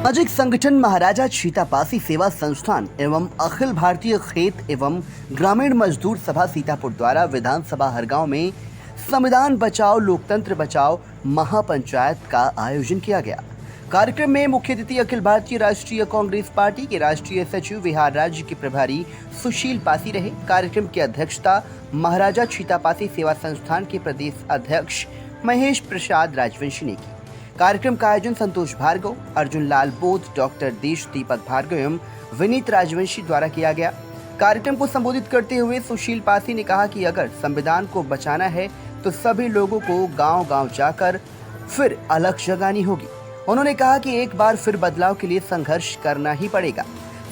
सामाजिक संगठन महाराजा छीतापासी सेवा संस्थान एवं अखिल भारतीय खेत एवं ग्रामीण मजदूर सभा सीतापुर द्वारा विधानसभा हरगांव में संविधान बचाओ लोकतंत्र बचाओ महापंचायत का आयोजन किया गया। कार्यक्रम में मुख्य अतिथि अखिल भारतीय राष्ट्रीय कांग्रेस पार्टी के राष्ट्रीय सचिव बिहार राज्य के प्रभारी सुशील पासी रहे। कार्यक्रम की अध्यक्षता महाराजा छीतापासी सेवा संस्थान के प्रदेश अध्यक्ष महेश प्रसाद राजवंशी ने की। कार्यक्रम का आयोजन संतोष भार्गव, अर्जुन लाल बोध, डॉक्टर देश दीपक भार्गव एवं विनीत राजवंशी द्वारा किया गया। कार्यक्रम को संबोधित करते हुए सुशील पासी ने कहा कि अगर संविधान को बचाना है तो सभी लोगों को गांव-गांव जाकर फिर अलग जगानी होगी। उन्होंने कहा कि एक बार फिर बदलाव के लिए संघर्ष करना ही पड़ेगा।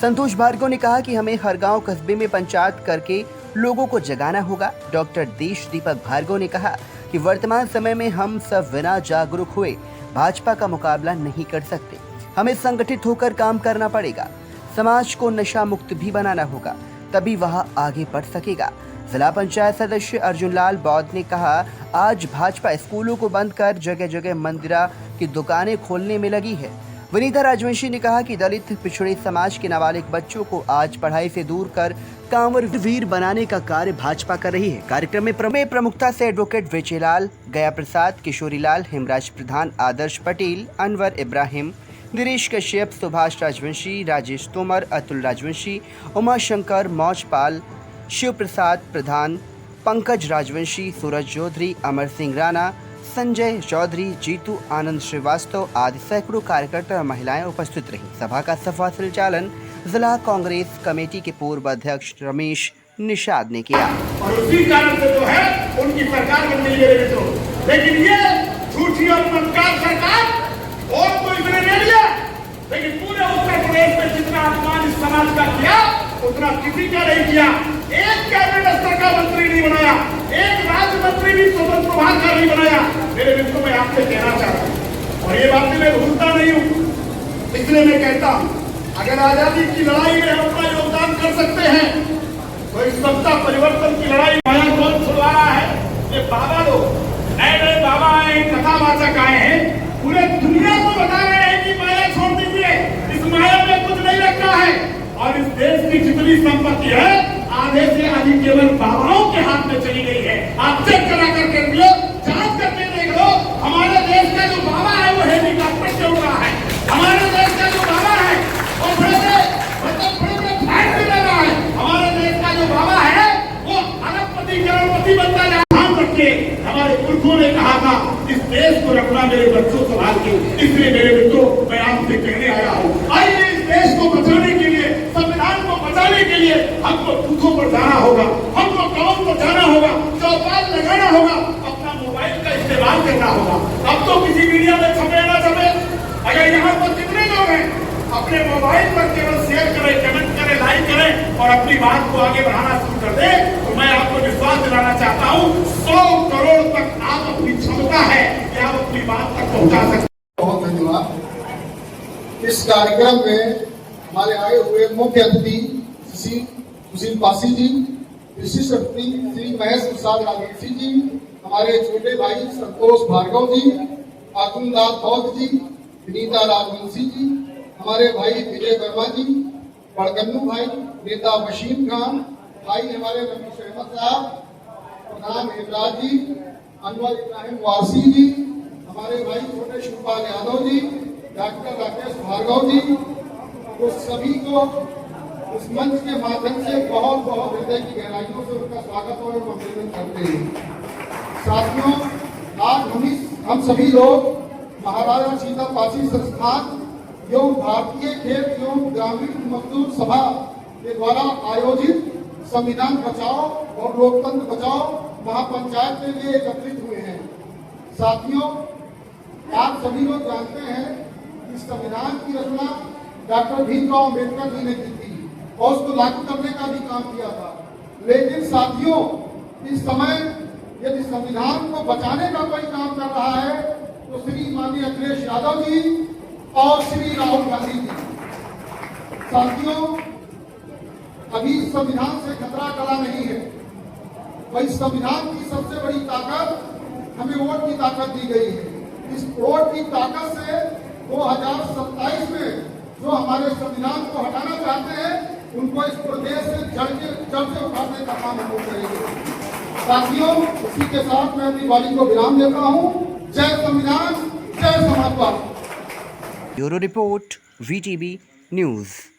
संतोष भार्गव ने कहा कि हमें हर गांव कस्बे में पंचायत करके लोगों को जगाना होगा। डॉक्टर देश दीपक भार्गव ने कहा कि वर्तमान समय में हम सब बिना जागरूक हुए भाजपा का मुकाबला नहीं कर सकते। हमें संगठित होकर काम करना पड़ेगा। समाज को नशा मुक्त भी बनाना होगा, तभी वह आगे बढ़ सकेगा। जिला पंचायत सदस्य अर्जुन लाल बौद्ध ने कहा, आज भाजपा स्कूलों को बंद कर जगह जगह मंदिरा की दुकानें खोलने में लगी है। विनीता राजवंशी ने कहा कि दलित पिछड़े समाज के नाबालिग बच्चों को आज पढ़ाई से दूर कर कांवर वीर बनाने का कार्य भाजपा कर रही है। कार्यक्रम में प्रमुखता से एडवोकेट विजयलाल, गया प्रसाद, किशोरीलाल, हेमराज प्रधान, आदर्श पटेल, अनवर इब्राहिम, दिनेश कश्यप, सुभाष राजवंशी, राजेश तोमर, अतुल राजवंशी, उमाशंकर, मौजपाल, शिव प्रसाद प्रधान, पंकज राजवंशी, सूरज चौधरी, अमर सिंह राणा, संजय चौधरी, जीतू आनंद श्रीवास्तव आदि सैकड़ों कार्यकर्ता और महिलाएं उपस्थित रहीं। सभा का सफल संचालन जिला कांग्रेस कमेटी के पूर्व अध्यक्ष रमेश निषाद ने किया। और उसी कारण से जो है उनकी सरकार बन गई है मित्रों। लेकिन ये झूठी और मनकार सरकार और कोई भी नहीं लिया, लेकिन पूरे उत्तर प्रदेश में जितना अपमान इस समाज का किया उतना किसी का नहीं किया। एक कैबिनेट स्तर का मंत्री नहीं बनाया, एक राज्य मंत्री भी स्वतंत्र प्रभार का नहीं बनाया। मेरे मित्रों मैं आपसे कहना चाहता हूँ और ये बातें मैं भूलता नहीं हूँ, इसलिए मैं कहता हूँ अगर आजादी की लड़ाई में हम अपना योगदान कर सकते हैं तो इस सत्ता परिवर्तन की लड़ाई माया कौन छुड़वा रहा है? ये बाबा लोग, नए नए बाबा आए हैं, कथावाचक आए हैं, पूरे दुनिया को बता रहे हैं कि माया छोड़ दीजिए, इस माया में कुछ नहीं रखा है। और इस देश की जितनी संपत्ति है आधे से अधिक केवल बाबाओं के हाथ में चली गई है। आप चेक करा करके लो, जांच करके देख लो, हमारे देश का जो बाबा है वो हेलीकॉप्टर से उड़ रहा है। हमारे देश का जो बाबा है वो बड़े फ्लाइट से जा रहा है। हमारे देश का जो बाबा है वो अरबपति करोड़पति बनता जा रहा है। हमारे पुरखों ने कहा था इस देश को रखना मेरे बच्चों संभाल के। इसलिए मेरे मित्रों मैं आपसे कहने आया हूँ, आइए इस देश को बचाने के लिए, संविधान को बचाने के लिए हमको बूथों पर जाना होगा, हमको गाँव पर जाना होगा, चौपाल लगाना होगा, अपना मोबाइल का इस्तेमाल करना होगा। अब तो किसी मीडिया में छपे ना छपे, अगर यहाँ पर कितने लोग हैं अपने मोबाइल पर केवल शेयर करें, कमेंट करें, लाइक करें और अपनी बात को आगे बढ़ाना शुरू कर दें तो मैं आपको विश्वास दिलाना चाहता हूँ 100 करोड़ तक आप अपनी क्षमता है कि आप अपनी बात तक पहुँचा सकते हैं। बहुत धन्यवाद। इस कार्यक्रम में हमारे आए हुए मुख्य अतिथि सुशील पासी जी, विशिष्ट अतिथि श्री महेश प्रसाद राजवंशी जी, हमारे छोटे भाई संतोष भार्गव जी, अर्जुन लाल बौद्ध जी, विनीता राजवंशी जी, हमारे भाई विजय वर्मा जी, बड़गन्नू भाई, नेता वशीम खान भाई, हमारे रमेश अहमद साहब, प्रधान हेमराज जी, अनवर इब्राहिम वारसी जी, हमारे भाई छोटे शिवपाल यादव जी, डॉक्टर राकेश भार्गव जी, तो सभी को इस मंच के माध्यम से बहुत बहुत हृदय की गहराइयों से उनका स्वागत और अभिनंदन करते हैं। साथियों, आज हम सभी लोग महाराजा छीतापासी संस्थान एवं भारतीय खेत एवं ग्रामीण मजदूर सभा के द्वारा आयोजित संविधान बचाओ और लोकतंत्र बचाओ महापंचायत के लिए एकत्रित हुए हैं। साथियों, आप सभी लोग जानते हैं कि संविधान की रचना डॉक्टर भीमराव अम्बेडकर जी ने की थी और उसको लागू करने का भी काम किया था। लेकिन साथियों, इस समय यदि संविधान को बचाने का कोई काम कर रहा है तो श्री माननीय अखिलेश यादव जी और श्री राहुल गांधी जी। साथियों, अभी संविधान से खतरा टला नहीं है। वही संविधान की सबसे बड़ी ताकत हमें वोट की ताकत दी गई है। इस वोट की ताकत से 2027 में जो हमारे संविधान को हटाना चाहते हैं उनको इस प्रदेश से जड़ से उठाने का काम हम लोग करेंगे। साथियों, इसी के साथ मैं अपनी वाणी को विराम देता हूँ। जय संविधान, जय समाजवाद। Bureau report, VTV news.